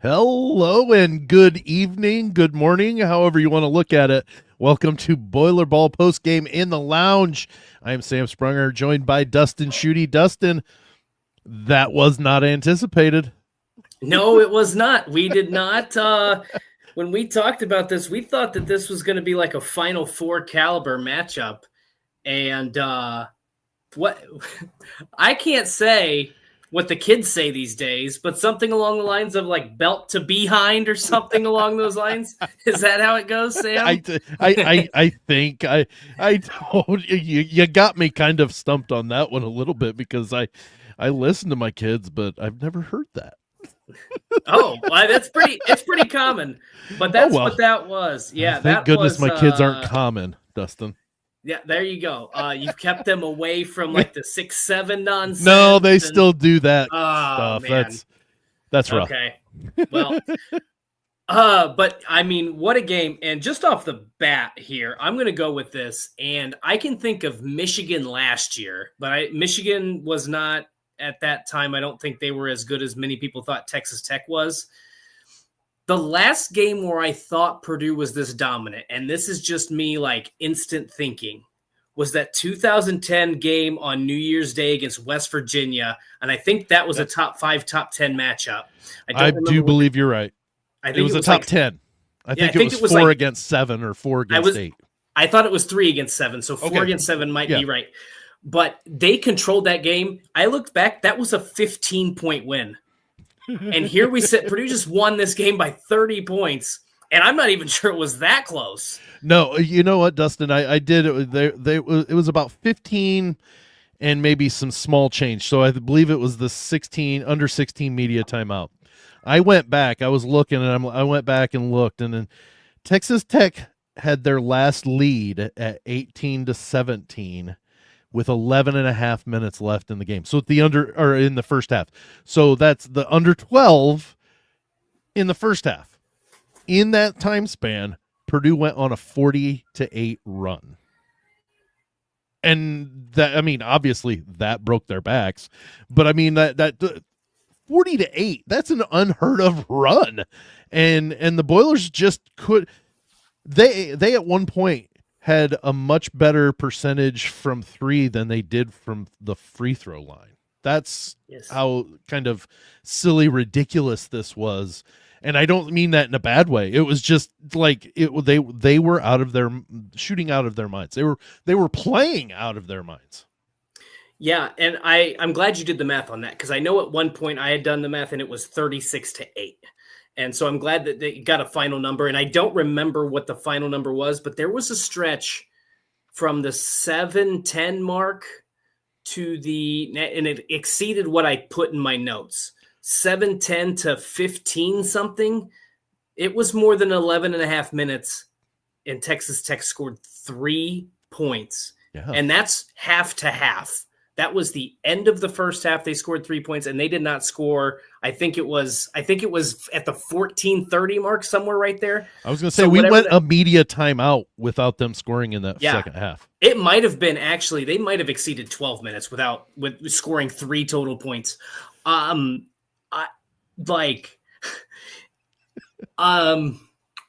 Hello and good evening, good morning, however you want to look at it. Welcome to Boiler Ball Postgame in the Lounge. I am Sam Sprunger, joined by Dustin Schutte. Dustin, that was not anticipated. No, it was not. We did not. When we talked about this, we thought that this was going to be like a Final Four caliber matchup. And what I can't say what the kids say these days, but something along the lines of like belt to behind or something along those lines. Is that how it goes, Sam? I think I told you got me kind of stumped on that one a little bit because I listen to my kids, but I've never heard that. Oh, well, it's pretty common, but that's what that was. Yeah, thank goodness my kids aren't common, Dustin. Yeah, there you go. You've kept them away from like the 6-7 nonsense. No, they still do that stuff. Man. That's rough. Okay. Well, but I mean, what a game. And just off the bat here, I'm going to go with this. And I can think of Michigan last year, but Michigan was not at that time. I don't think they were as good as many people thought Texas Tech was. The last game where I thought Purdue was this dominant, and this is just me like instant thinking, was that 2010 game on New Year's Day against West Virginia. And I think that was a top 5, top 10 matchup. I do believe you're right. I think it was a top 10. I think it was 4 against 7 or 4 against 8. I thought it was 3 against 7. So 4 against 7 might be right. But they controlled that game. I looked back. That was a 15-point win. And here we sit. Purdue just won this game by 30 points. And I'm not even sure it was that close. No, you know what, Dustin? I did it. It was about 15 and maybe some small change. So I believe it was the under 16 media timeout. I went back. I was looking, and I went back and looked. And then Texas Tech had their last lead at 18-17. With 11 and a half minutes left in the game. So in the first half. So that's the under 12 in the first half. In that time span, Purdue went on a 40-8 run. And that, I mean, obviously that broke their backs, but I mean that 40-8, that's an unheard of run. And the Boilers just they at one point had a much better percentage from 3 than they did from the free throw line. That's how kind of silly, ridiculous this was. And I don't mean that in a bad way. It was just like they were shooting out of their minds. They were playing out of their minds. Yeah, and I'm glad you did the math on that, because I know at one point I had done the math and it was 36-8. And so I'm glad that they got a final number. And I don't remember what the final number was, but there was a stretch from the 7-10 mark to and it exceeded what I put in my notes. 7-10 to 15 something. It was more than 11 and a half minutes, and Texas Tech scored 3 points. Yeah. And that's half to half. That was the end of the first half. They scored 3 points, and they did not score. I think it was at the 14:30 mark, somewhere right there. I was going to say, we went a media timeout without them scoring in that second half. It might have been they might have exceeded 12 minutes with scoring 3 total points. I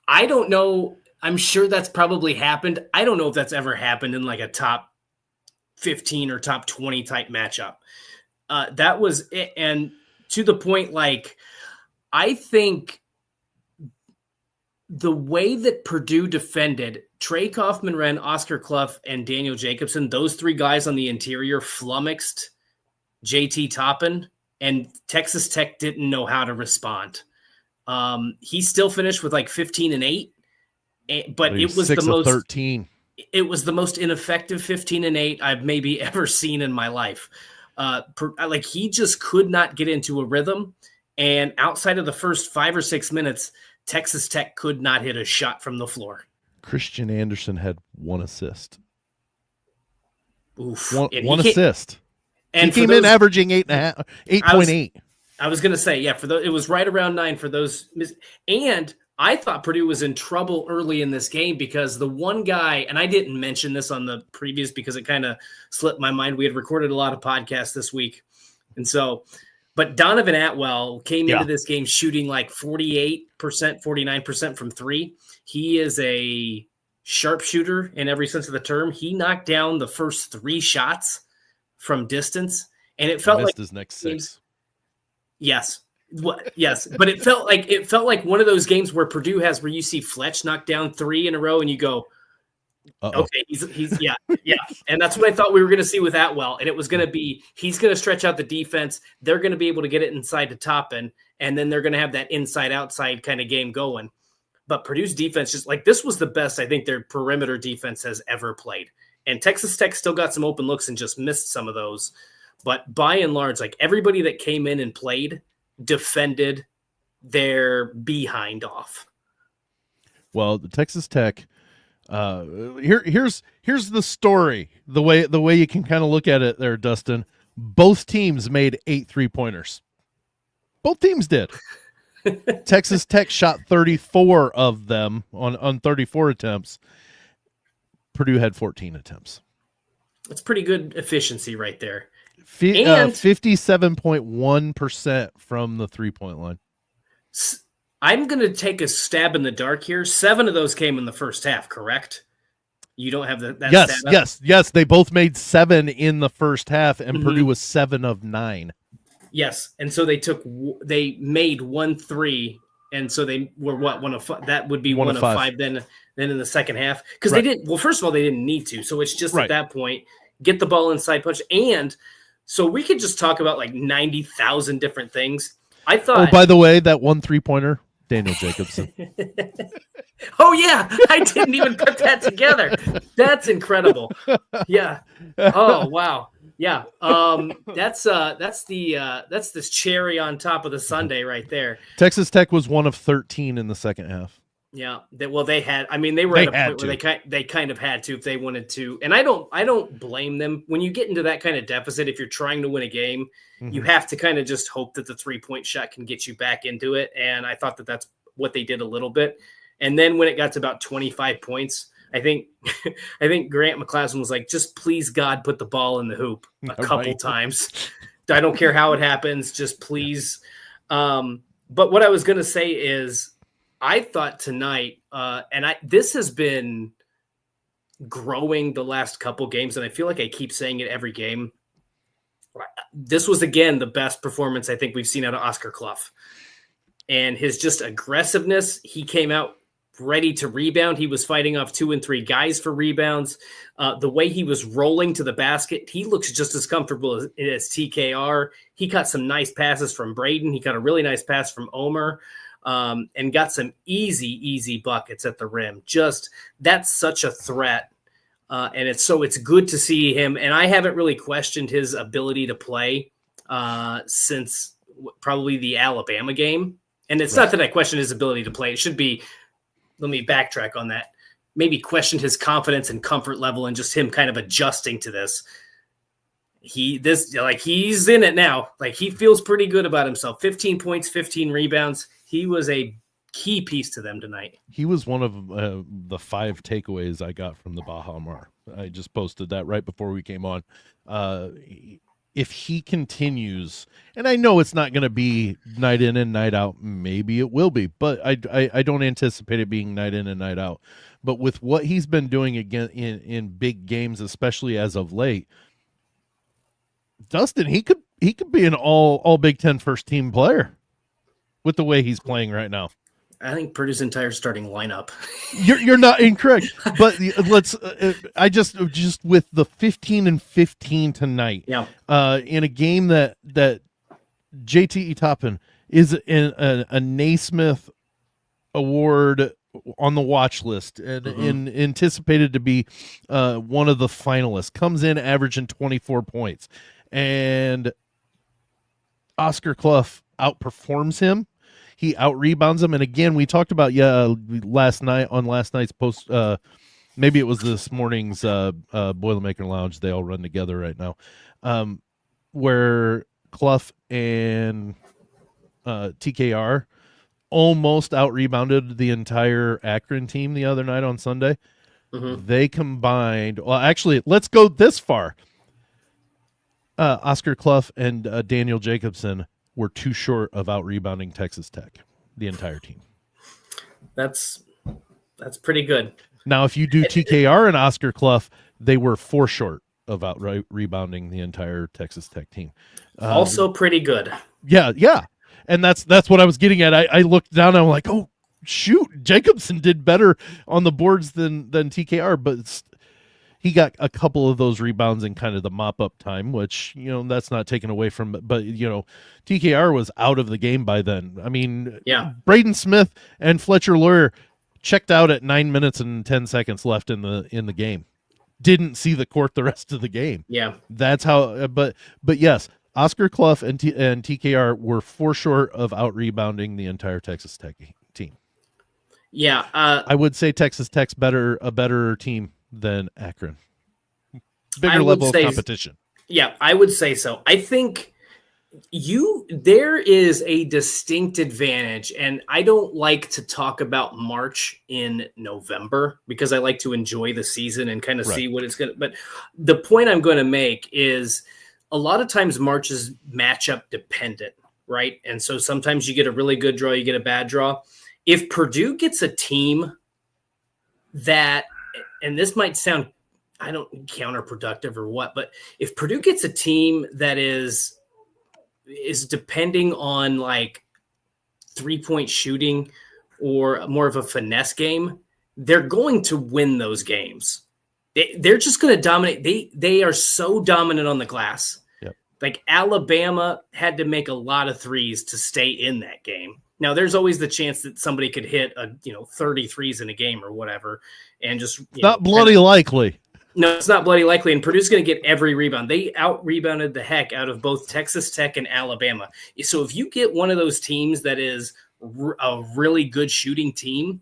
don't know. I'm sure that's probably happened. I don't know if that's ever happened in like a top 15 or top 20 type matchup. That was it. And to the point, like, I think the way that Purdue defended, Trey Kaufman-Renn, Oscar Cluff, and Daniel Jacobson, those 3 guys on the interior flummoxed JT Toppin, and Texas Tech didn't know how to respond. He still finished with like 15 and 8, but it was the most 13. It was the most ineffective 15 and 8 I've maybe ever seen in my life. Like, he just could not get into a rhythm. And outside of the first 5 or 6 minutes, Texas Tech could not hit a shot from the floor. Christian Anderson had 1 assist. Oof. One assist. And he came in averaging 8.8. I was going to say, it was right around 9 for those. And I thought Purdue was in trouble early in this game because the one guy, and I didn't mention this on the previous because it kind of slipped my mind. We had recorded a lot of podcasts this week. And so But Donovan Atwell came Yeah. into this game shooting like 48%, 49% from three. He is a sharpshooter in every sense of the term. He knocked down the first 3 shots from distance, and it felt like his next 6. Yes. Yes, but it felt like one of those games where Purdue has where you see Fletch knock down 3 in a row and you go, okay, he's yeah. And that's what I thought we were going to see with Atwell. And it was going to be, he's going to stretch out the defense. They're going to be able to get it inside to Toppin, and then they're going to have that inside outside kind of game going. But Purdue's defense, just like, this was the best I think their perimeter defense has ever played. And Texas Tech still got some open looks and just missed some of those. But by and large, like, everybody that came in and played defended their behind off. Well, the Texas Tech, here's the story. The way you can kind of look at it there, Dustin. Both teams made 8 3-pointers. Both teams did. Texas Tech shot 34 of them on 34 attempts. Purdue had 14 attempts. That's pretty good efficiency right there. 57.1% from the 3-point line. I'm going to take a stab in the dark here. 7 of those came in the first half, correct? You don't have that yes. They both made 7 in the first half, and Purdue was 7 of 9. Yes, and so they made 1 3, and so they were one of 5. That would be one of 5 then in the second half, because they didn't. Well, first of all, they didn't need to. So it's just at that point, get the ball inside, punch, and so we could just talk about like 90,000 different things. I thought. Oh, by the way, that 1 3-pointer, Daniel Jacobson. Oh yeah, I didn't even put that together. That's incredible. Yeah. Oh wow. Yeah. That's this cherry on top of the sundae right there. Texas Tech was 1 of 13 in the second half. Yeah. They had. I mean, they were at a point where they kind of had to if they wanted to. And I don't blame them. When you get into that kind of deficit, if you're trying to win a game, you have to kind of just hope that the 3-point shot can get you back into it. And I thought that that's what they did a little bit. And then when it got to about 25 points, I think Grant McClassen was like, just please God, put the ball in the hoop a couple times. I don't care how it happens, just please. But what I was going to say is, I thought tonight, this has been growing the last couple games, and I feel like I keep saying it every game. This was, again, the best performance I think we've seen out of Oscar Cluff. And his just aggressiveness, he came out ready to rebound. He was fighting off 2 and 3 guys for rebounds. The way he was rolling to the basket, he looks just as comfortable as TKR. He got some nice passes from Braden. He got a really nice pass from Omer. And got some easy buckets at the rim. Just, that's such a threat. And it's good to see him. And I haven't really questioned his ability to play since probably the Alabama game. And it's not that I question his ability to play. It should be, let me backtrack on that. Maybe question his confidence and comfort level and just him kind of adjusting to this. He's in it now. Like, he feels pretty good about himself. 15 points, 15 rebounds. He was a key piece to them tonight. He was one of the 5 takeaways I got from the Baha Mar. I just posted that right before we came on. If he continues, and I know it's not going to be night in and night out, maybe it will be, but I don't anticipate it being night in and night out. But with what he's been doing again in big games, especially as of late, Dustin, he could be an all Big Ten first team player with the way he's playing right now. I think Purdue's entire starting lineup. You're not incorrect, but let's. I just with the 15 and 15 tonight. Yeah. In a game that JT Toppin is in a Naismith Award on the watch list and anticipated to be one of the finalists, comes in averaging 24 points, and Oscar Cluff outperforms him. He out-rebounds him. And again, we talked about last night's post, maybe it was this morning's Boilermaker Lounge. They all run together right now, where Kluff and TKR almost out-rebounded the entire Akron team the other night on Sunday. They combined, well, actually, let's go this far. Oscar Cluff and Daniel Jacobson were too short of out rebounding Texas Tech, the entire team. That's pretty good. Now, if you do TKR and Oscar Cluff, they were 4 short of out rebounding the entire Texas Tech team. Also pretty good. Yeah. And that's what I was getting at. I looked down and I'm like, oh, shoot, Jacobson did better on the boards than TKR, but he got a couple of those rebounds in kind of the mop-up time, which, that's not taken away from, but, TKR was out of the game by then. I mean, yeah. Braden Smith and Fletcher Lawyer checked out at 9 minutes and 10 seconds left in the game. Didn't see the court the rest of the game. Yeah. That's how, but yes, Oscar Cluff and TKR were 4 short of out-rebounding the entire Texas Tech team. Yeah. I would say Texas Tech's a better team than Akron. Bigger level of competition. Yeah, I would say so. I think there is a distinct advantage, and I don't like to talk about March in November because I like to enjoy the season and kind of see what it's going to, but the point I'm going to make is a lot of times March is matchup dependent, right? And so sometimes you get a really good draw, you get a bad draw. If Purdue gets a team that, and this might sound, I don't counterproductive or what, but if Purdue gets a team that is depending on like 3-point shooting or more of a finesse game, they're going to win those games. They're just going to dominate. They are so dominant on the glass. Yep. Like Alabama had to make a lot of threes to stay in that game. Now there's always the chance that somebody could hit 30 threes in a game or whatever. And just not bloody likely. No, it's not bloody likely. And Purdue's going to get every rebound. They out-rebounded the heck out of both Texas Tech and Alabama. So if you get one of those teams that is a really good shooting team,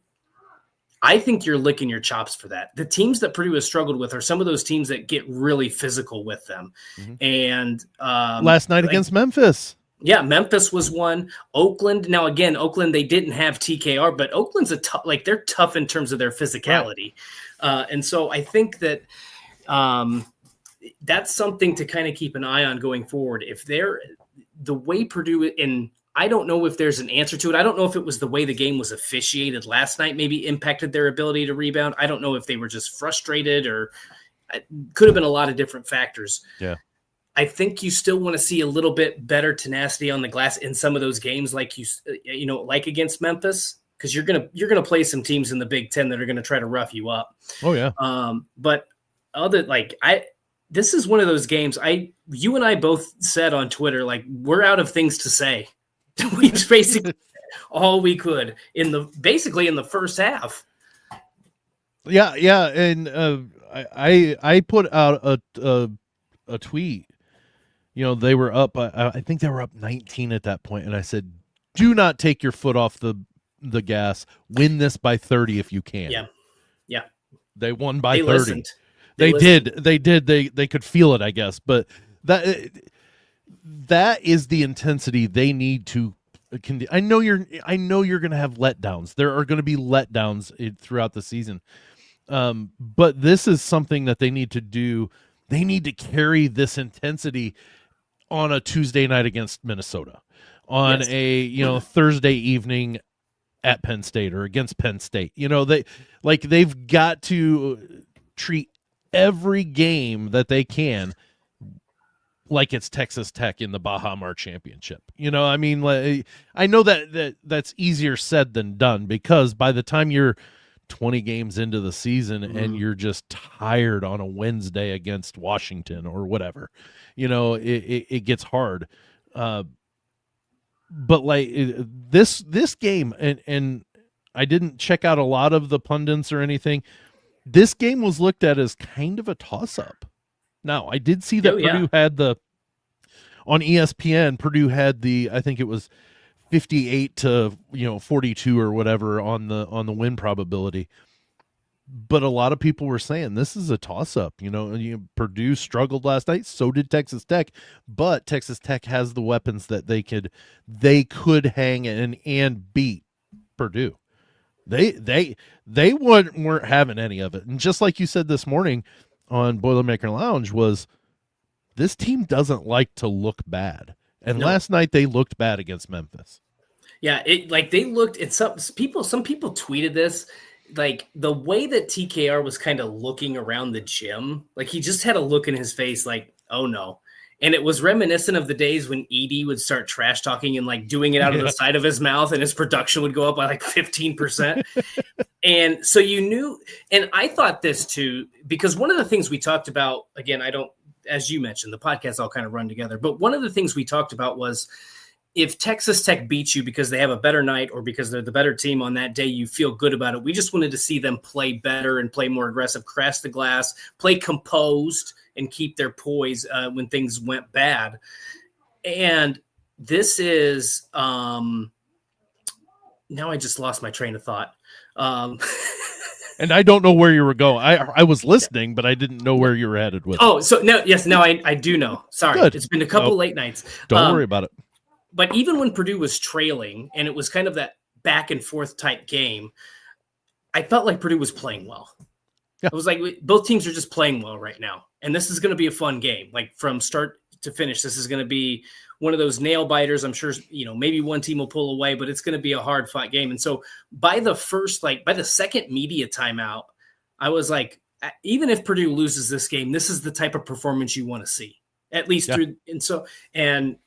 I think you're licking your chops for that. The teams that Purdue has struggled with are some of those teams that get really physical with them. Mm-hmm. And last night against Memphis. Yeah, Memphis was one. Oakland. Now, again, Oakland, they didn't have TKR, but Oakland's they're tough in terms of their physicality. Right. And so I think that that's something to kind of keep an eye on going forward. If the way Purdue, and I don't know if there's an answer to it. I don't know if it was the way the game was officiated last night maybe impacted their ability to rebound. I don't know if they were just frustrated or it could have been a lot of different factors. Yeah. I think you still want to see a little bit better tenacity on the glass in some of those games, like like against Memphis, because you're gonna play some teams in the Big Ten that are gonna try to rough you up. Oh yeah. But this is one of those games. You and I both said on Twitter, we're out of things to say. We basically all we could in the first half. Yeah, and I put out a tweet. They were up. I think they were up 19 at that point, and I said, "Do not take your foot off the gas. Win this by 30 if you can." Yeah. They won by 30. Listened. They did. They could feel it, I guess. But that is the intensity they need to. I know you're going to have letdowns. There are going to be letdowns throughout the season. But this is something that they need to do. They need to carry this intensity on a Tuesday night against Minnesota, on a Thursday evening at Penn State or against Penn State. They've got to treat every game that they can like it's Texas Tech in the Baha Mar Championship. I know that's easier said than done, because by the time you're 20 games into the season and you're just tired on a Wednesday against Washington or whatever, it gets hard. But this game, and I didn't check out a lot of the pundits or anything. This game was looked at as kind of a toss-up. Now, I did see that Purdue had on ESPN, Purdue had I think it was 58 to 42 or whatever on the win probability. But a lot of people were saying this is a toss-up. Purdue struggled last night, so did Texas Tech, but Texas Tech has the weapons that they could hang and beat Purdue. They weren't having any of it. And just like you said this morning on Boilermaker Lounge, was this team doesn't like to look bad. And No. last night they looked bad against Memphis. Yeah, they looked at some people tweeted this, like the way that TKR was kind of looking around the gym, like he just had a look in his face like, oh no. And it was reminiscent of the days when Edie would start trash talking and like doing it out of the side of his mouth, and his production would go up by like 15%. And so you knew, and I thought this too, because one of the things we talked about, again, as you mentioned, the podcasts all kind of run together, but one of the things we talked about was, if Texas Tech beats you because they have a better night or because they're the better team on that day, you feel good about it. We just wanted to see them play better and play more aggressive, crash the glass, play composed, and keep their poise when things went bad. And this is now I just lost my train of thought. And I don't know where you were going. I was listening, but I didn't know where you were headed with. Oh, so no, yes, now I do know. Sorry, Good. It's been a couple late nights. Don't worry about it. But even when Purdue was trailing and it was kind of that back and forth type game, I felt like Purdue was playing well. Yeah. I was like, both teams are just playing well right now. And this is going to be a fun game. Like from start to finish, this is going to be one of those nail biters. I'm sure, maybe one team will pull away, but it's going to be a hard fought game. And so by the second media timeout, I was like, even if Purdue loses this game, this is the type of performance you want to see, at least through. And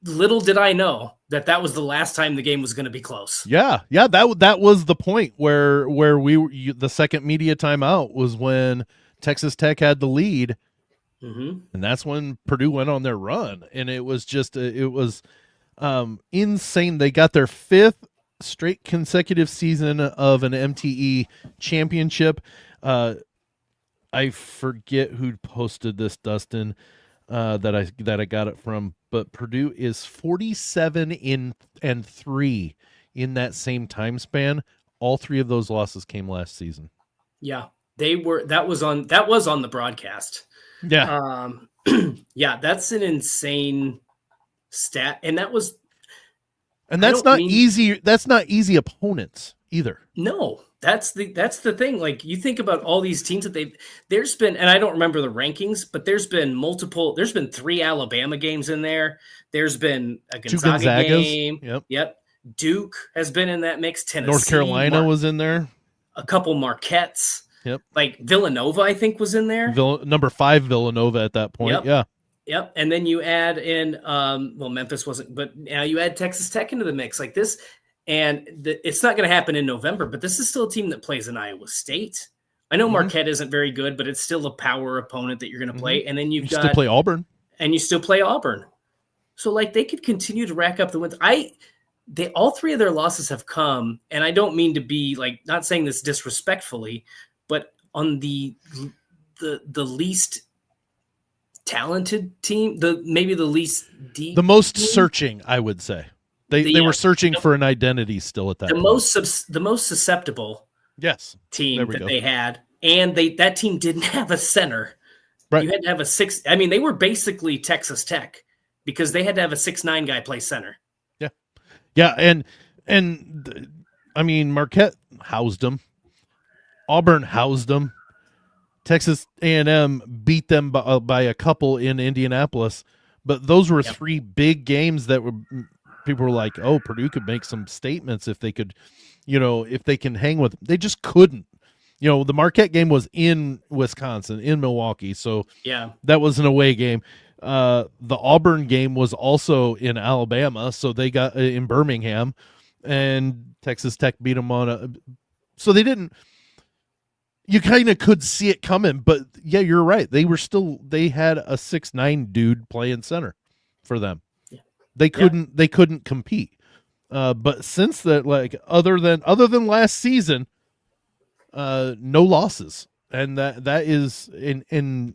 little did I know that was the last time the game was going to be close. Yeah. That was the point where the second media timeout was when Texas Tech had the lead, and that's when Purdue went on their run, and it was just insane. They got their 5th straight consecutive season of an MTE championship. I forget who posted this, Dustin, that I got it from. But Purdue is 47-3 in that same time span. All 3 of those losses came last season. Yeah, they were. That was on the broadcast. Yeah, yeah, that's an insane stat, and that's not easy. That's not easy opponents either. No, that's the thing. Like you think about all these teams that there's been, and I don't remember the rankings, but there's been 3 Alabama games in there. There's been a Gonzaga game. Yep. Duke has been in that mix. Tennessee, North Carolina was in there. A couple Marquettes. Yep. Like Villanova, I think, was in there. Number 5 Villanova at that point. Yep. Yeah. Yep. And then you add in, Memphis wasn't, but now you add Texas Tech into the mix like this. And it's not going to happen in November, but this is still a team that plays in Iowa State. I know Marquette isn't very good, but it's still a power opponent that you're going to play. And then you still play Auburn. And you still play Auburn. So, like, they could continue to rack up the wins. All 3 of their losses have come, and I don't mean to be, like, not saying this disrespectfully, but on the least talented team, maybe the least deep. The most searching, I would say. They were searching for an identity still at that point. The most susceptible team that they had, and that team didn't have a center. Right. You had to have a 6. I mean, they were basically Texas Tech because they had to have a 6'9" guy play center. Yeah. Yeah. And I mean, Marquette housed them. Auburn housed them. Texas A&M beat them by a couple in Indianapolis, but those were 3 big games that people were like, oh, Purdue could make some statements if they could, if they can hang with them. They just couldn't. The Marquette game was in Wisconsin, in Milwaukee, so that was an away game. The Auburn game was also in Alabama, so they got in Birmingham, and Texas Tech beat them so they didn't. You kind of could see it coming, but yeah, you're right. They had a 6'9" dude playing center for them. Yeah. They couldn't compete. But since that, like other than last season, no losses. And that is in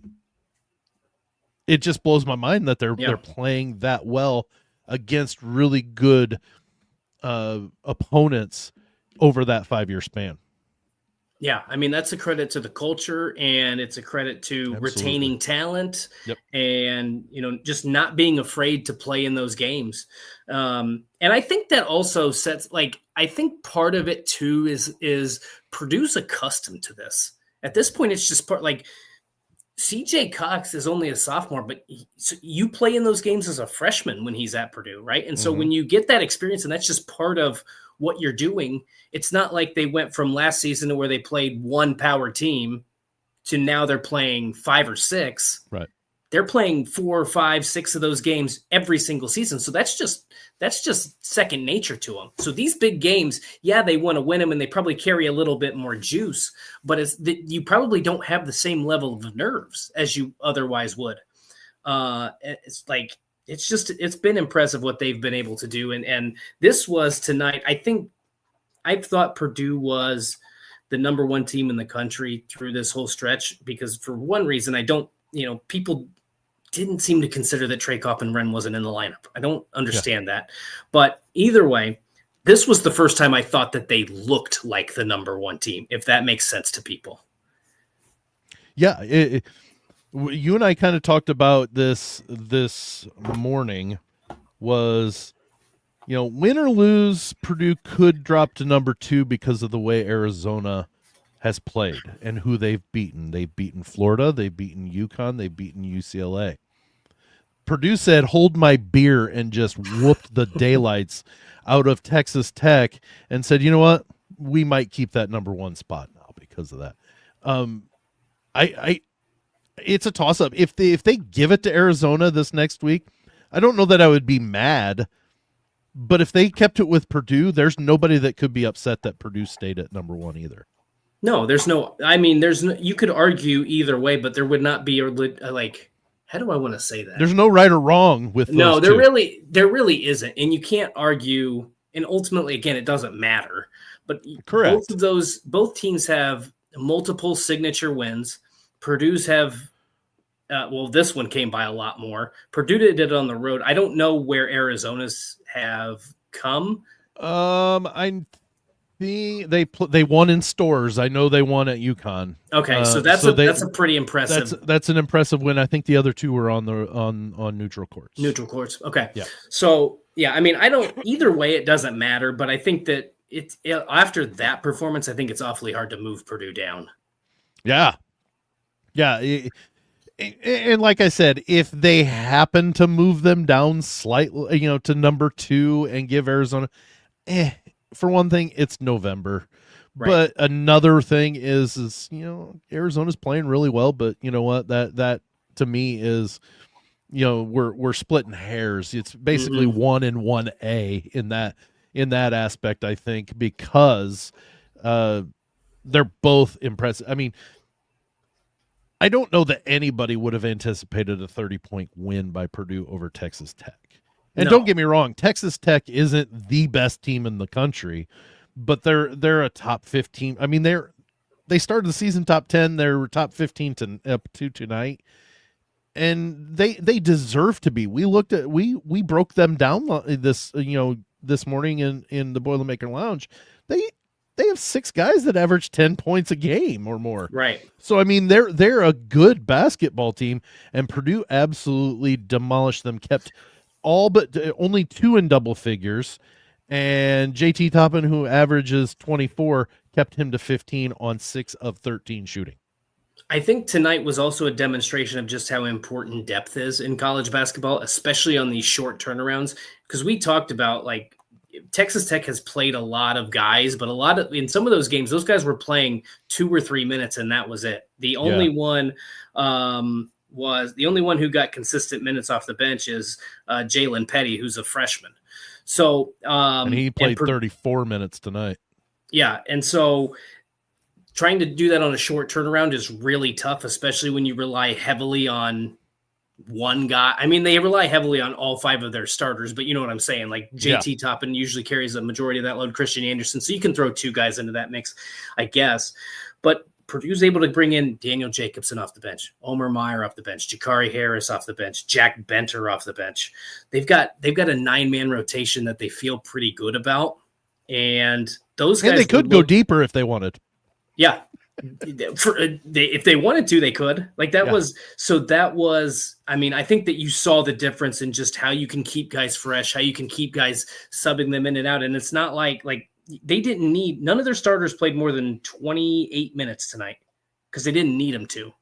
it just blows my mind that they're playing that well against really good opponents over that 5-year span. Yeah, I mean, that's a credit to the culture, and it's a credit to retaining talent and, just not being afraid to play in those games. And I think that also sets, I think part of it too is Purdue's accustomed to this. At this point, it's just CJ Cox is only a sophomore, but so you play in those games as a freshman when he's at Purdue, right? And so when you get that experience, and that's just part of what you're doing, it's not like they went from last season to where they played one power team to now they're playing 5 or 6. Right. They're playing 4, 5, 6 of those games every single season. So that's just second nature to them. So these big games, yeah, they want to win them and they probably carry a little bit more juice, but you probably don't have the same level of nerves as you otherwise would. It's been impressive what they've been able to do. And this was tonight. I thought Purdue was the number 1 team in the country through this whole stretch, because for one reason, people didn't seem to consider that Trey Coffin-Wren wasn't in the lineup. I don't understand that. But either way, this was the first time I thought that they looked like the number 1 team, if that makes sense to people. Yeah. You and I kind of talked about this morning was, win or lose, Purdue could drop to number 2 because of the way Arizona has played and who they've beaten. They've beaten Florida, they've beaten UConn, they've beaten UCLA. Purdue said, hold my beer, and just whooped the daylights out of Texas Tech and said, you know what? We might keep that number 1 spot now because of that. It's a toss-up. If they give it to Arizona this next week, I don't know that I would be mad, but if they kept it with Purdue, there's nobody that could be upset that Purdue stayed at number 1 either. No, you could argue either way, but there would not be how do I want to say that? There's no right or wrong with those No, there two. really isn't. And you can't argue. And ultimately, again, it doesn't matter. But correct. Both teams have multiple signature wins. Purdue's have, this one came by a lot more. Purdue did it on the road. I don't know where Arizona's have come. They won in stores. I know they won at UConn. Okay, so that's a pretty impressive. That's an impressive win. I think the other 2 were on neutral courts. Neutral courts. Okay. Yeah. So yeah, I don't. Either way, it doesn't matter. But I think that after that performance, I think it's awfully hard to move Purdue down. Yeah. Yeah. And like I said, if they happen to move them down slightly, to number 2 and give Arizona, for one thing, it's November. Right. But another thing is Arizona's playing really well, but you know what? That to me is, we're splitting hairs. It's basically 1 and 1A in that aspect, I think, because they're both impressive. I mean, I don't know that anybody would have anticipated a 30-point win by Purdue over Texas Tech. And don't get me wrong, Texas Tech isn't the best team in the country, but they're a top 15. I mean, they started the season top 10. They're top 15 to tonight, and they deserve to be. We broke them down this morning in the Boilermaker Lounge. They have 6 guys that average 10 points a game or more. Right. So I mean, they're a good basketball team, and Purdue absolutely demolished them. Kept all but only 2 in double figures, and JT Toppin, who averages 24, kept him to 15 on 6 of 13 shooting. I think tonight was also a demonstration of just how important depth is in college basketball, especially on these short turnarounds. Because we talked about Texas Tech has played a lot of guys, but in some of those games, those guys were playing 2 or 3 minutes, and that was it. The only one who got consistent minutes off the bench is Jalen Petty, who's a freshman. So and he played 34 minutes tonight. Yeah, and so trying to do that on a short turnaround is really tough, especially when you rely heavily on one guy. I mean, they rely heavily on all 5 of their starters, but you know what I'm saying? Like JT Toppin usually carries a majority of that load, Christian Anderson. So you can throw 2 guys into that mix, I guess. But Purdue's able to bring in Daniel Jacobson off the bench, Omer Meyer off the bench, Jakari Harris off the bench, Jack Benter off the bench. They've got a 9-man rotation that they feel pretty good about. And those guys, and they could go deeper if they wanted. Yeah. If they wanted to, they could. I think that you saw the difference in just how you can keep guys fresh, how you can keep guys subbing them in and out. And it's not like they didn't need, none of their starters played more than 28 minutes tonight because they didn't need them to.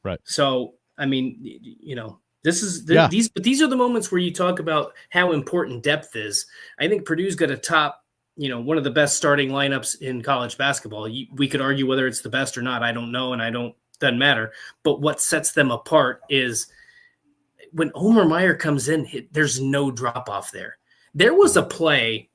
Right. So, I mean, Yeah. these are the moments where you talk about how important depth is. I think Purdue's got a top, one of the best starting lineups in college basketball. We could argue whether it's the best or not. I don't know. And doesn't matter. But what sets them apart is when Omer Meyer comes in, there's no drop off there. There was a play,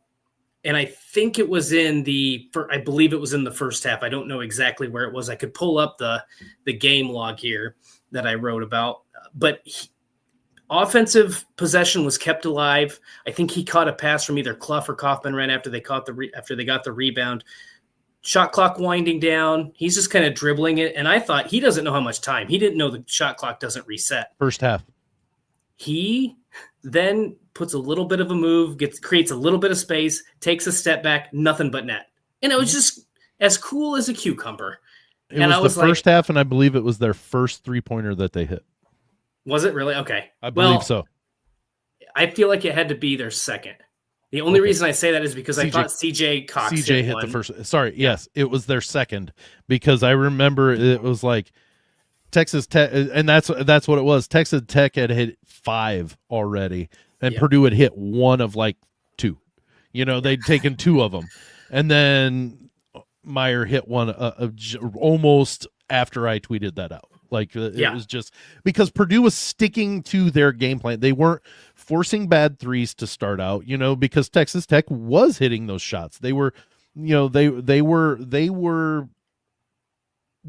and I think it was I believe it was in the first half. I don't know exactly where it was. I could pull up the game log here that I wrote about, but offensive possession was kept alive. I think he caught a pass from either Kluff or Kaufman right after they got the rebound. Shot clock winding down. He's just kind of dribbling it. And I thought, he doesn't know how much time. He didn't know the shot clock doesn't reset. First half. He then puts a little bit of a move, creates a little bit of space, takes a step back, nothing but net. And it was just as cool as a cucumber. It was the first half, and I believe it was their first 3-pointer that they hit. Was it really? Okay. I believe so. I feel like it had to be their second. The only reason I say that is because I thought CJ Cox hit the first. Sorry, yes, it was their second, because I remember it was like Texas Tech, and that's what it was. Texas Tech had hit 5 already, and Purdue had hit 1 of like 2. They'd taken 2 of them, and then Meyer hit 1 almost after I tweeted that out. It was just because Purdue was sticking to their game plan. They weren't forcing bad threes to start out, because Texas Tech was hitting those shots. They were, they were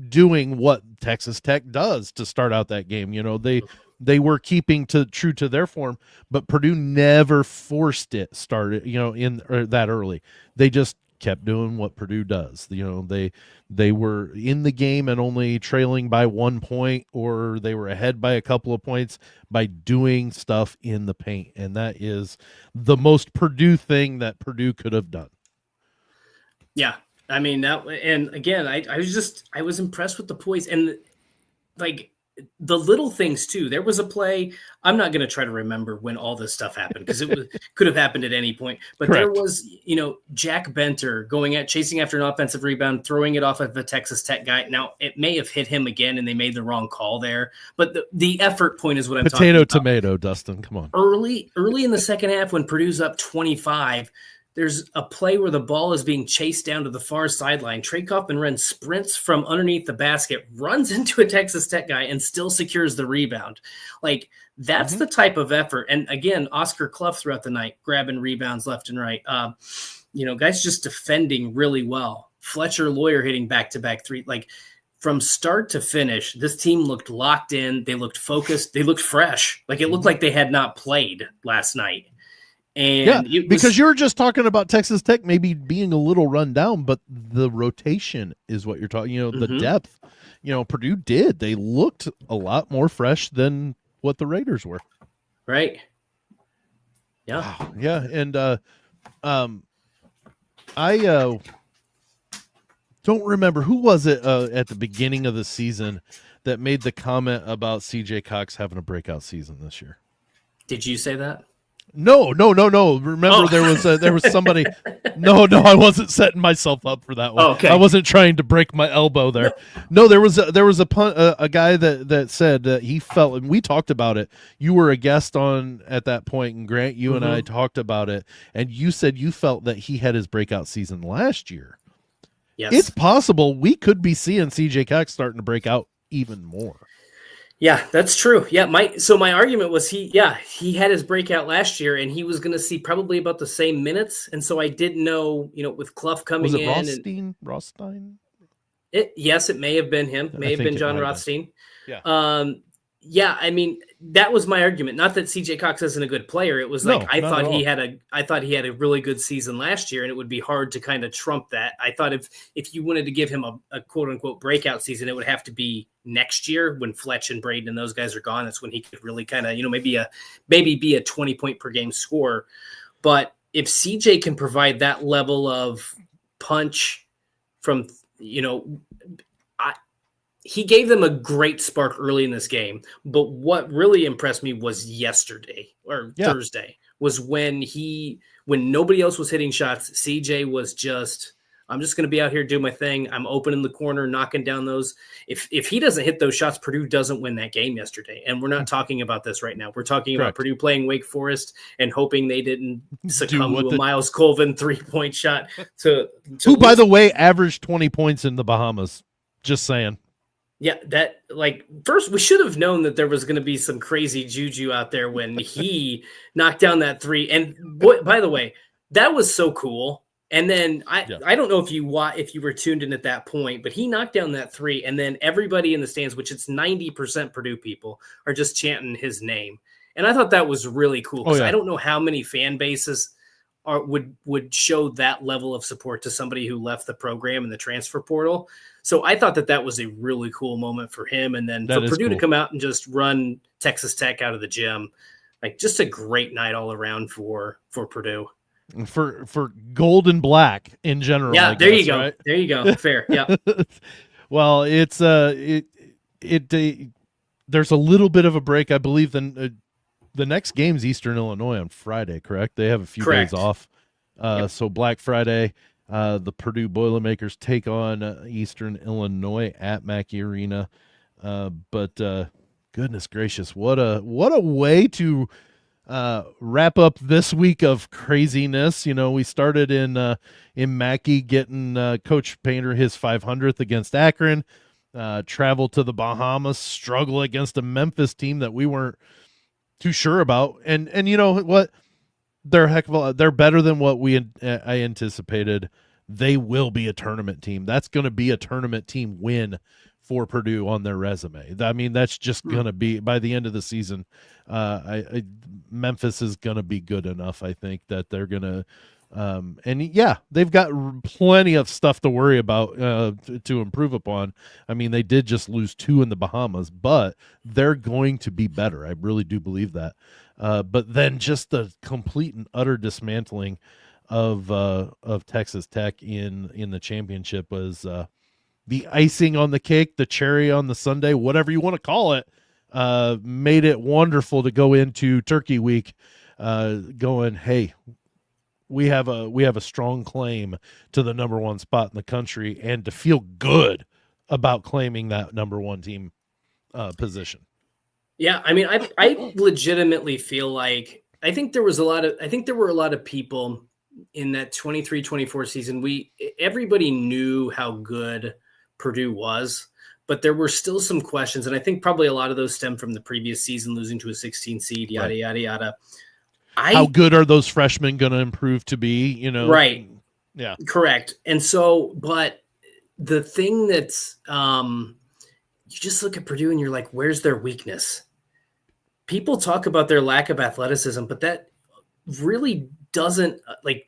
doing what Texas Tech does to start out that game. They were keeping true to their form, but Purdue never forced it started, in that early. They just kept doing what Purdue does. They were in the game and only trailing by 1 point, or they were ahead by a couple of points by doing stuff in the paint. And that is the most Purdue thing that Purdue could have done. Yeah. I mean, and again, I was impressed with the poise and the little things too. There was a play. I'm not going to try to remember when all this stuff happened, because it could have happened at any point. But Correct. There was, Jack Benter chasing after an offensive rebound, throwing it off of the Texas Tech guy. Now it may have hit him again, and they made the wrong call there. But the effort point is what I'm talking about. Tomato, Dustin. Come on. Early in the second half, when Purdue's up 25. There's a play where the ball is being chased down to the far sideline. Trey Kaufman sprints from underneath the basket, runs into a Texas Tech guy, and still secures the rebound. That's the type of effort. And again, Oscar Cluff throughout the night, grabbing rebounds left and right. Guys just defending really well. Fletcher Lawyer hitting back-to-back 3. From start to finish, this team looked locked in. They looked focused. They looked fresh. It looked like they had not played last night. And because you were just talking about Texas Tech maybe being a little run down, but the rotation is what you're talking. The depth. Purdue did. They looked a lot more fresh than what the Raiders were. Right. Yeah. Wow. Yeah, and I don't remember who was it at the beginning of the season that made the comment about CJ Cox having a breakout season this year. Did you say that? No. Remember, there was somebody. No, I wasn't setting myself up for that one. Oh, okay. I wasn't trying to break my elbow there. No, there was a guy that said that he felt, and we talked about it. You were a guest on at that point, and Grant, you and I talked about it, and you said you felt that he had his breakout season last year. Yes, it's possible we could be seeing CJ Cox starting to break out even more. Yeah, that's true. Yeah, my argument was he had his breakout last year, and he was going to see probably about the same minutes, and so I didn't know, with Kluff coming in. Was it Rothstein? Yes, it may have been him. May have been John Rothstein. Yeah. I mean, that was my argument. Not that CJ Cox isn't a good player. It was I thought he had a really good season last year, and it would be hard to kind of trump that. I thought if you wanted to give him a quote unquote breakout season, it would have to be next year when Fletch and Braden and those guys are gone. That's when he could really kind of, maybe be a 20-point per game scorer. But if CJ can provide that level of punch from, he gave them a great spark early in this game. But what really impressed me was yesterday or Thursday was when nobody else was hitting shots. CJ was just I'm just going to be out here doing my thing. I'm opening the corner, knocking down those. If he doesn't hit those shots, Purdue doesn't win that game yesterday. And we're not talking about this right now. We're talking about Purdue playing Wake Forest and hoping they didn't succumb to a Miles Colvin 3-point shot. Who, by the way, averaged 20 points in the Bahamas. Just saying. Yeah, that first we should have known that there was going to be some crazy juju out there when he knocked down that 3. And by the way, that was so cool. And then I don't know if you were tuned in at that point, but he knocked down that 3, and then everybody in the stands, which it's 90% Purdue people, are just chanting his name. And I thought that was really cool because I don't know how many fan bases would show that level of support to somebody who left the program in the transfer portal. So I thought that was a really cool moment for him. And then for Purdue to come out and just run Texas Tech out of the gym, just a great night all around for Purdue. For gold and black in general. Yeah, there you go. Right? There you go. Fair. Yeah. Well, it's there's a little bit of a break. I believe the next game's Eastern Illinois on Friday, correct? They have a few days off. So Black Friday, the Purdue Boilermakers take on Eastern Illinois at Mackey Arena. But goodness gracious, what a way to wrap up this week of craziness. We started in Mackey getting Coach Painter his 500th against Akron, travel to the Bahamas, struggle against a Memphis team that we weren't too sure about, and you know what, they're better than what I anticipated. They will be a tournament team. That's going to be a tournament team win for Purdue on their resume. I mean, that's just going to be by the end of the season. Memphis is going to be good enough, I think, that they're going to they've got plenty of stuff to worry about to improve upon. I mean, they did just lose 2 in the Bahamas, but they're going to be better. I really do believe that. But then just the complete and utter dismantling of Texas Tech in the championship was the icing on the cake, the cherry on the sundae, whatever you want to call it. Made it wonderful to go into Turkey Week going, hey, we have a strong claim to the number 1 spot in the country, and to feel good about claiming that number 1 team position. Yeah, I mean, I legitimately feel like I think there were a lot of people in that 23-24 season. Everybody knew how good Purdue was, but there were still some questions, and I think probably a lot of those stem from the previous season, losing to a 16 seed, yada, yada, yada. How good are those freshmen going to improve to be, Right. Yeah. Correct. And so, but the thing that's, you just look at Purdue and you're like, where's their weakness? People talk about their lack of athleticism, but that really doesn't,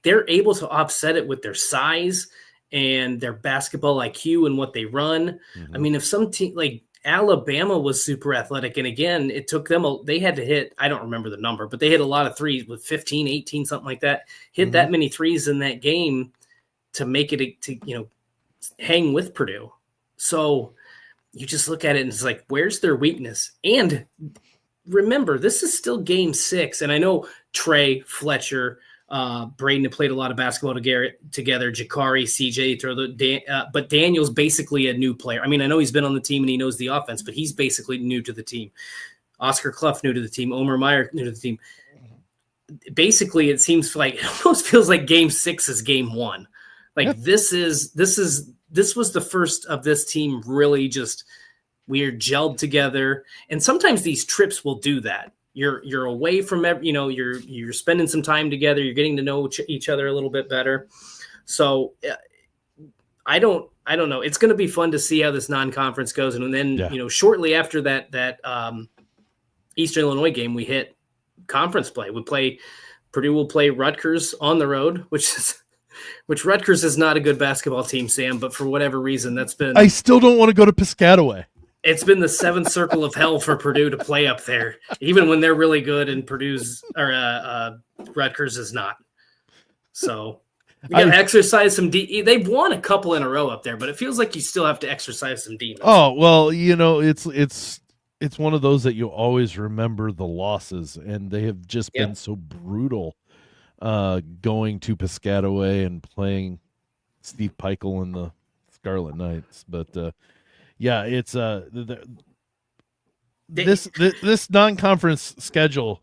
they're able to offset it with their size and their basketball IQ and what they run. Mm-hmm. I mean, if some team Alabama was super athletic, and again, it took them, they had to hit, I don't remember the number, but they hit a lot of threes with 15, 18, something like that, hit that many threes in that game to make it to hang with Purdue. So you just look at it and it's like, where's their weakness? And remember, this is still game 6. And I know Trey, Fletcher, Braden have played a lot of basketball together. Jakari, CJ, but Daniel's basically a new player. I mean, I know he's been on the team and he knows the offense, but he's basically new to the team. Oscar Cluff new to the team. Omer Meyer new to the team. Basically, it seems like it almost feels like game 6 is game 1. This was the first of this team really just we're gelled together. And sometimes these trips will do that. You're away from you're spending some time together. You're getting to know each other a little bit better. So I don't know. It's going to be fun to see how this non-conference goes. And then, shortly after that Eastern Illinois game, we hit conference play. Purdue will play Rutgers on the road, which Rutgers is not a good basketball team, Sam, but for whatever reason, I still don't want to go to Piscataway. It's been the 7th circle of hell for Purdue to play up there, even when they're really good and Rutgers is not. So you got to exercise some they've won a couple in a row up there, but it feels like you still have to exercise some demons. Oh, well, it's one of those that you always remember the losses, and they have just been so brutal going to Piscataway and playing Steve Peichel and the Scarlet Knights. But yeah, it's this non-conference schedule.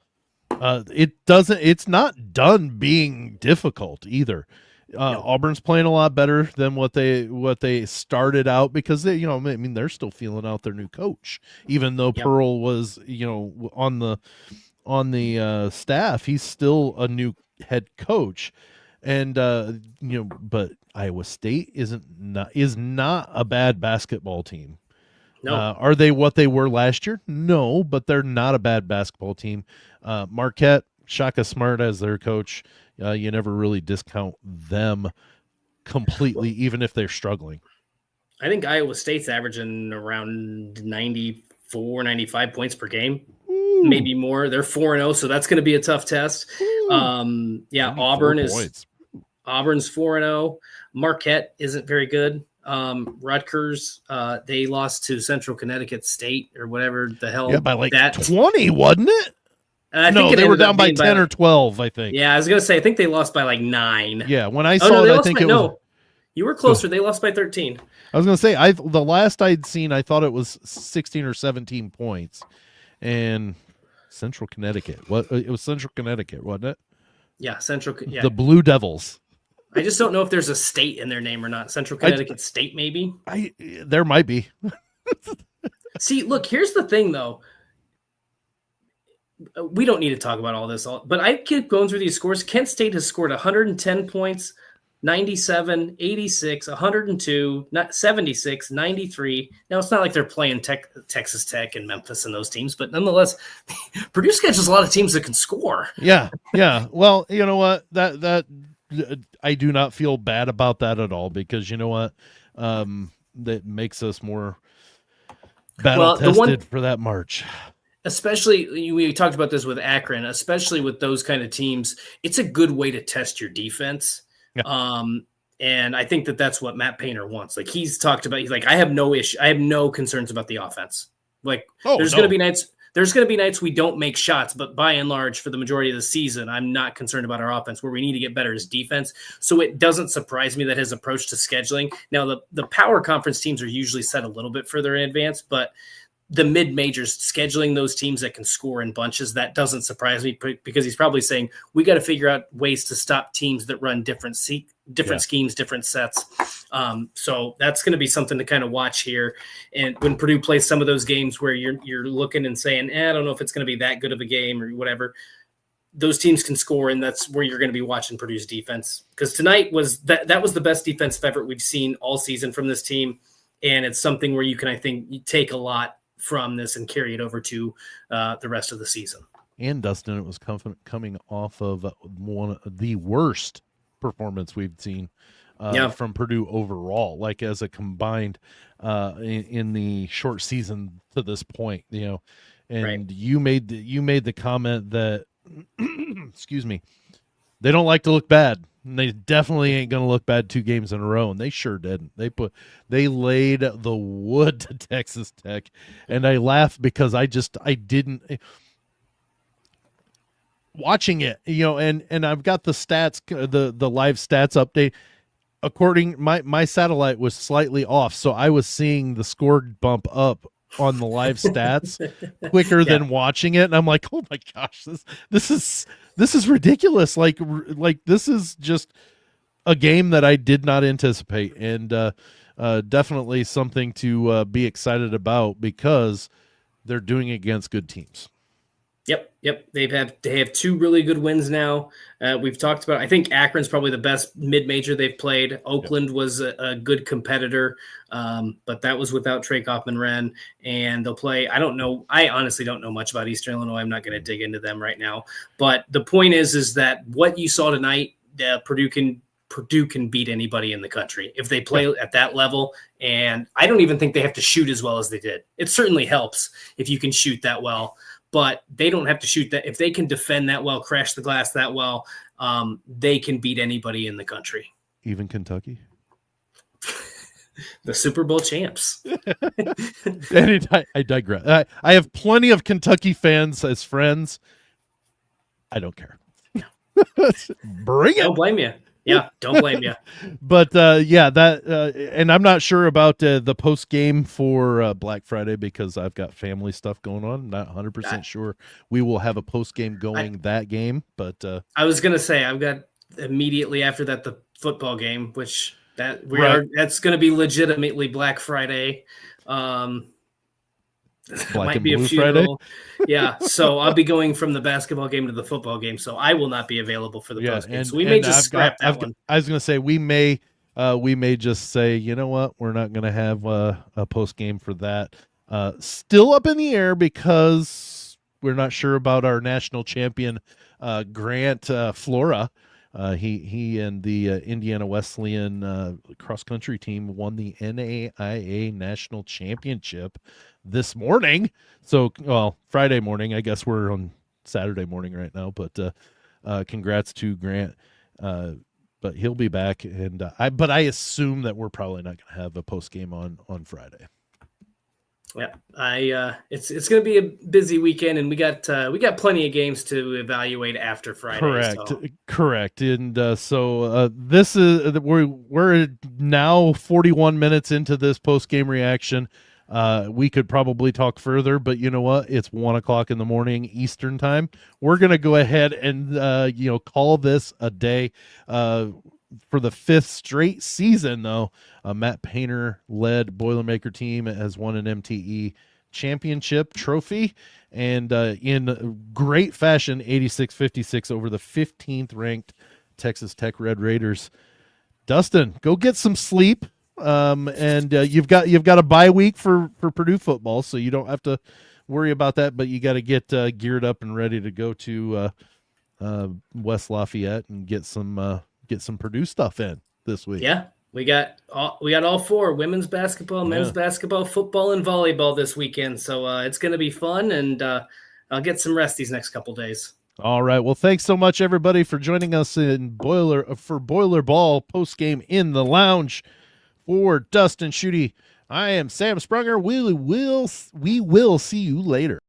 It's not done being difficult either. No. Auburn's playing a lot better than what they started out, because they're still feeling out their new coach, even though Pearl was on the staff. He's still a new head coach, and but Iowa State is not a bad basketball team. No. Are they what they were last year? No, but they're not a bad basketball team. Marquette, Shaka Smart as their coach. You never really discount them completely, even if they're struggling. I think Iowa State's averaging around 94, 95 points per game, maybe more. They're 4-0, so that's going to be a tough test. Auburn is Auburn's 4-0. Marquette isn't very good. Rutgers, they lost to Central Connecticut State or whatever the hell. Yeah, by 20, wasn't it? No, they were down by 10 or 12, I think. Yeah, I was going to say, I think they lost by 9. Yeah, when I saw it, I think it was... No, you were closer. They lost by 13. I was going to say, the last I'd seen, I thought it was 16 or 17 points. And Central Connecticut. It was Central Connecticut, wasn't it? Yeah, yeah. The Blue Devils. I just don't know if there's a state in their name or not. Central Connecticut State, maybe? There might be. See, look, here's the thing, though. We don't need to talk about all this, but I keep going through these scores. Kent State has scored 110 points, 97, 86, 102, 76, 93. Now, it's not like they're playing Texas Tech and Memphis and those teams, but nonetheless, Purdue schedules a lot of teams that can score. Yeah. Well, you know what? That I do not feel bad about that at all, because you know what? That makes us more battle-tested for that March. Especially, we talked about this with Akron, especially with those kind of teams, it's a good way to test your defense. Yeah. And I think that's what Matt Painter wants. Like he's talked about, he's like, I have no concerns about the offense. Like there's going to be nights we don't make shots, but by and large, for the majority of the season, I'm not concerned about our offense. Where we need to get better is defense. So it doesn't surprise me that his approach to scheduling. Now, the power conference teams are usually set a little bit further in advance, but the mid-majors, scheduling those teams that can score in bunches, that doesn't surprise me, because he's probably saying we got to figure out ways to stop teams that run different schemes, different sets. So that's going to be something to kind of watch here. And when Purdue plays some of those games where you're looking and saying, I don't know if it's going to be that good of a game or whatever, those teams can score, and that's where you're going to be watching Purdue's defense. Because tonight was that was the best defensive effort we've seen all season from this team, and it's something where you can, I think, you take a lot from this and carry it over to the rest of the season. And Dustin, it was coming off of one of the worst performance we've seen from Purdue overall, like as a combined in the short season to this point, and right. you made the comment that excuse me, they don't like to look bad. And they definitely ain't going to look bad 2 games in a row, and they sure didn't. They laid the wood to Texas Tech, and I laughed because I didn't watching it, and I've got the stats, the live stats update. According my satellite was slightly off, so I was seeing the score bump up on the live stats quicker than watching it, and I'm like, oh my gosh, this is ridiculous. Like this is just a game that I did not anticipate, and definitely something to be excited about, because they're doing it against good teams. Yep. They have 2 really good wins now. We've talked about, I think Akron's probably the best mid-major they've played. Oakland was a good competitor, but that was without Trey Kaufman-Renn, and they'll play. I honestly don't know much about Eastern Illinois. I'm not going to dig into them right now. But the point is that what you saw tonight, Purdue can beat anybody in the country if they play at that level. And I don't even think they have to shoot as well as they did. It certainly helps if you can shoot that well, but they don't have to shoot that. If they can defend that well, crash the glass that well, they can beat anybody in the country. Even Kentucky? The Super Bowl champs. I digress. I have plenty of Kentucky fans as friends. I don't care. Bring it. Don't blame you. Yeah, don't blame you. But yeah, that and I'm not sure about the post game for Black Friday because I've got family stuff going on. I'm not 100% sure we will have a post game going that game, but I was gonna say I've got immediately after that the football game, which that's going to be legitimately Black Friday. Black might and be a Blue funeral. Friday. Yeah, so I'll be going from the basketball game to the football game, so I will not be available for the post game. So we may just scrap that one. I was going to say we may just say, you know what, we're not going to have a post game for that. Still up in the air because we're not sure about our national champion Grant Flora. He and the Indiana Wesleyan cross country team won the NAIA national championship this morning. So, well, Friday morning. I guess we're on Saturday morning right now. But congrats to Grant. But he'll be back, and I assume that we're probably not going to have a post game on Friday. Yeah, it's going to be a busy weekend, and we got plenty of games to evaluate after Friday. Correct. And so this is we're now 41 minutes into this post game reaction. We could probably talk further, but you know what? It's 1:00 in the morning Eastern time. We're gonna go ahead and call this a day. For the 5th straight season, though, Matt Painter led Boilermaker team has won an MTE championship trophy, and in great fashion, 86-56 over the 15th ranked Texas Tech Red Raiders. Dustin, go get some sleep. And you've got a bye week for Purdue football, so you don't have to worry about that. But you got to get geared up and ready to go to West Lafayette and get some Purdue stuff in this week. Yeah, we got all 4: women's basketball, men's basketball, football, and volleyball this weekend. So it's going to be fun, and I'll get some rest these next couple days. All right. Well, thanks so much, everybody, for joining us in Boiler Ball post game in the lounge. For Dustin Schutte, I am Sam Sprunger. We will see you later.